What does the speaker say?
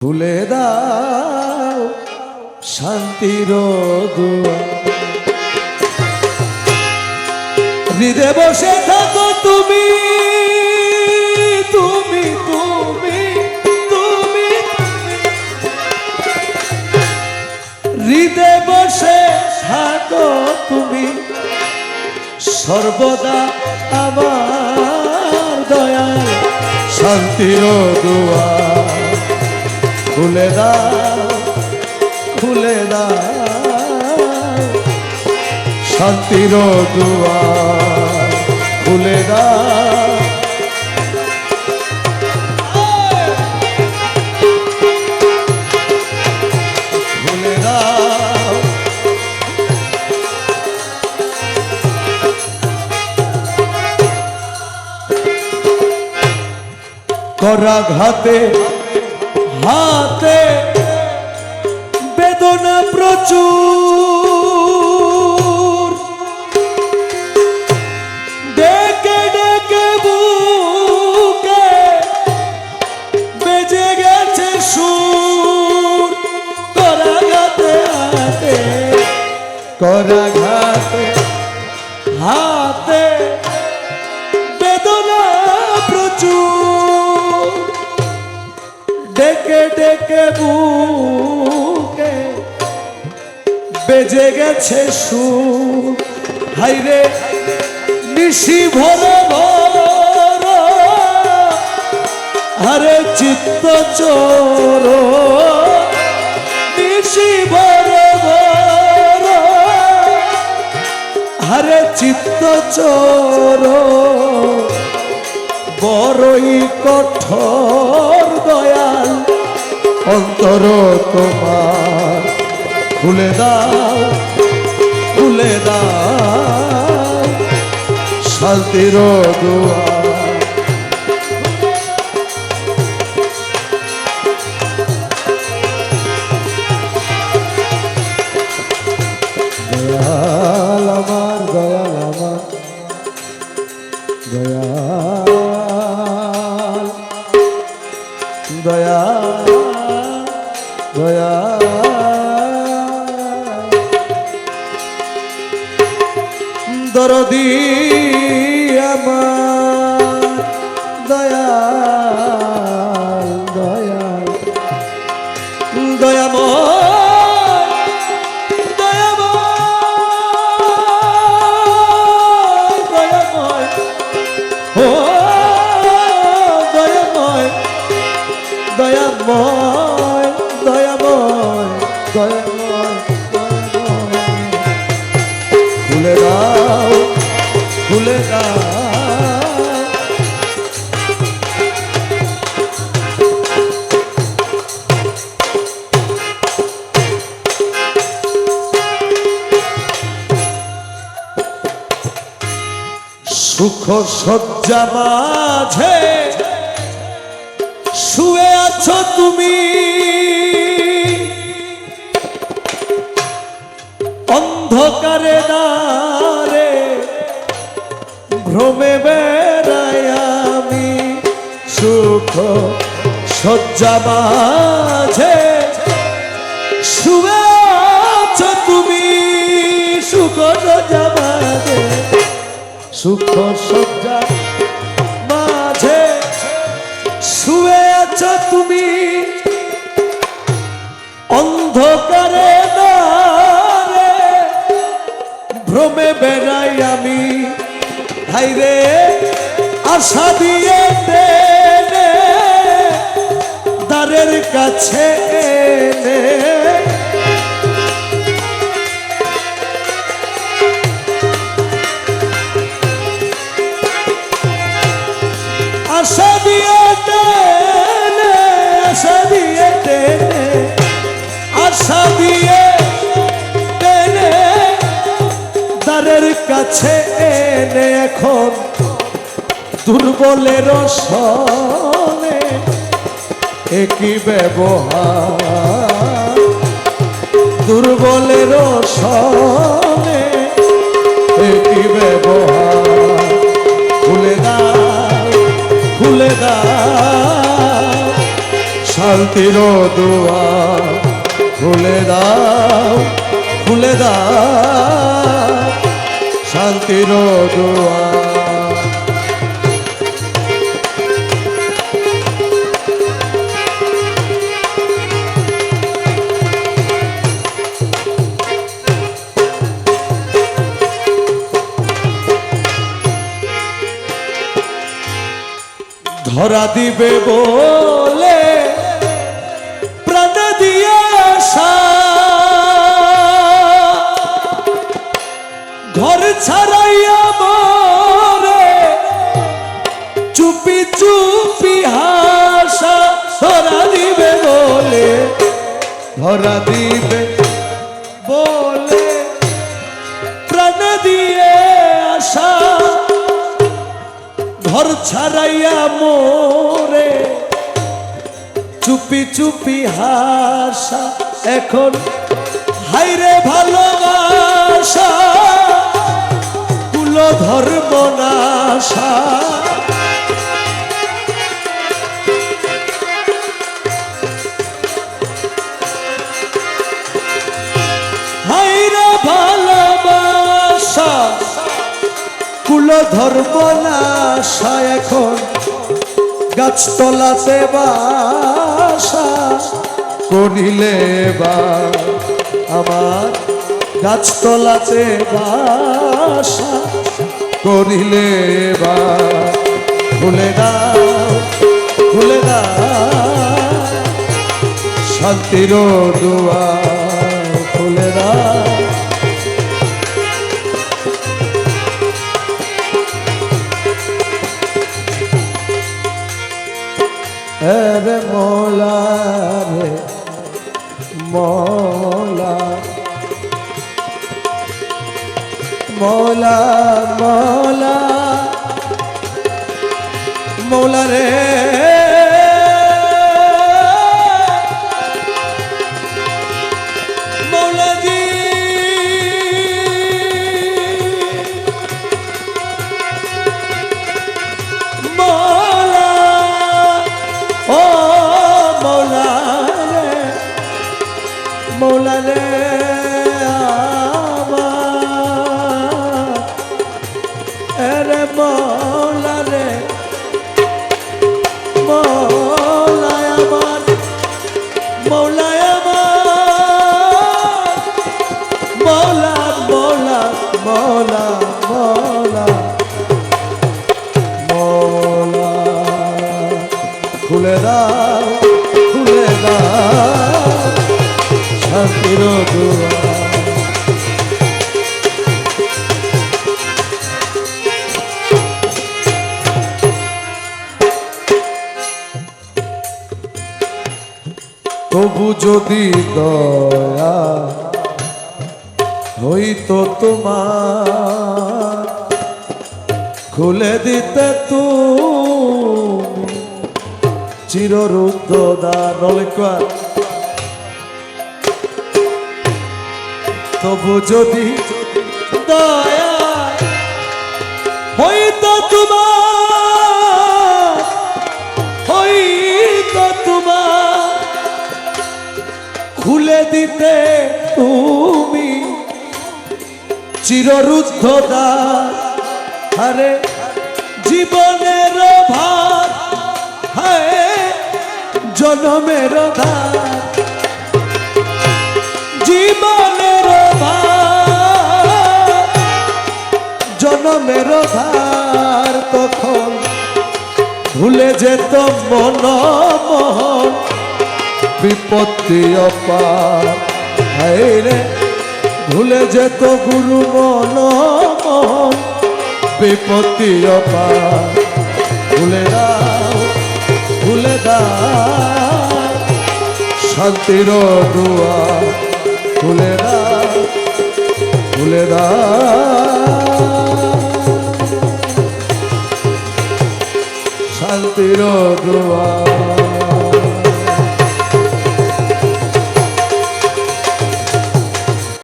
খুলে দাও শান্তির দুয়ার। হৃদয়ে বসে থাকো তুমি তুমি তুমি তুমি হৃদয়ে বসে থাকো তুমি সর্বদা আমার দয়াল শান্তির দুয়ার। খুলে দাও খুলে দাও শান্তির দুয়ার। খুলে দাও খুলে দাও করাঘাতে হাতে বেদনা প্রচুর। ডেকে ডেকে বুকে বেজে গেছে সুর। করাঘাতে হাতে করাঘাতে হাতে বেদনা প্রচুর। ডেকে ডেকে বুকে বেজে গেছে সুর। হাইরে নিশি ভরে ভর আরে চিত্ত চোর। নিশি ভরে ভর আরে চিত্ত চোর। বড়ই কঠোর দয়াল অন্তর তোমার। খুলে দাও খুলে দাও শান্তির দুয়ার। দয়াল আমার দয়াল আমার দয়াল দয়া দয়া দরদি আমার দয়াল দয়াল দয়াময় দয়াময় দয়াময় ও দয়াময় দয়াময় দয়াময় দয়াময় খুলে দাও খুলে দাও সুখ শয্যা মাঝে শুয়ে আছো তুমি। অন্ধকারে দাঁড়ে ভ্রমে বেড়াই আমি। সুখ শয্যা মাঝে শুয়ে আছো তুমি। সুখ শয্যা মাঝে সুখ শয্যা মাঝে শুয়ে আছো তুমি। অন্ধকারে দাঁড়ে ভ্রমে বেড়াই আমি। হাইরে আশা দিয়ে টেনে দ্বারের কাছে এনে। আশা দিয়ে টেনে আশা দিয়ে টেনে আশা দিয়ে টেনে দ্বারের কাছে এনে। এখন দুর্বলের সনে একই ব্যবহার। দুর্বলের সনে একই ব্যবহার। খুলে দাও খুলে দাও শান্তির দুয়ার খুলে দাও, খুলে দাও শান্তির দুয়ার। ধরা দিবে বলে প্রাণ দিয়ে আশা, ঘর ছাড়াইয়া মরে চুপি চুপি হাসা। ধরা দিবে বলে, ধরা দিবে বলে প্রাণ দিয়ে আশা, ঘর ছাড়াইয়া মোরে চুপি চুপি হাসা। এখন হাইরে ভালোবাসা কুল ধর্ম নাশা, হাইরে ভালোবাসা কুল ধর্ম নাশা। এখন গাছতলাতে বাসা করিলে বা আমার, গাছতলাতে বাসা করিলে বা। খুলে দাও, খুলে দাও শান্তির দুয়ার খুলে দাও। রে মৌলা রে মৌলা, মৌলা মৌলা মৌলা রে মৌলা জি। মৌলা ও মৌলা রে, মৌলা রে রে মৌলা রে, মৌলা আমার, মৌলা আমার, মৌলা মৌলা মৌলা মৌলা মৌলা। খুলে দাও, খুলে দাও শান্তির দুয়ার। তবু যদি দয়া হইতো তোমার, খুলে দিতে তুমি চিররুদ্ধ দ্বার। তবু যদি দয়া হইতো তোমার, হইতো তোমার, খুলে দিতে তুমি চিররুদ্ধ দ্বার। আরে জীবনের ভার, হায় জনমের ধার, জীবনের ভার জনমের ধার। তখন ভুলে যেত মন মোহন বিপত্তি অপার। হায় রে ভুলে যেত গুরু মন মোহন বিপত্তি অপার। ভুলে দাও, ভুলে দাও শান্তির দুয়ার খুলে দাও, খুলে দাও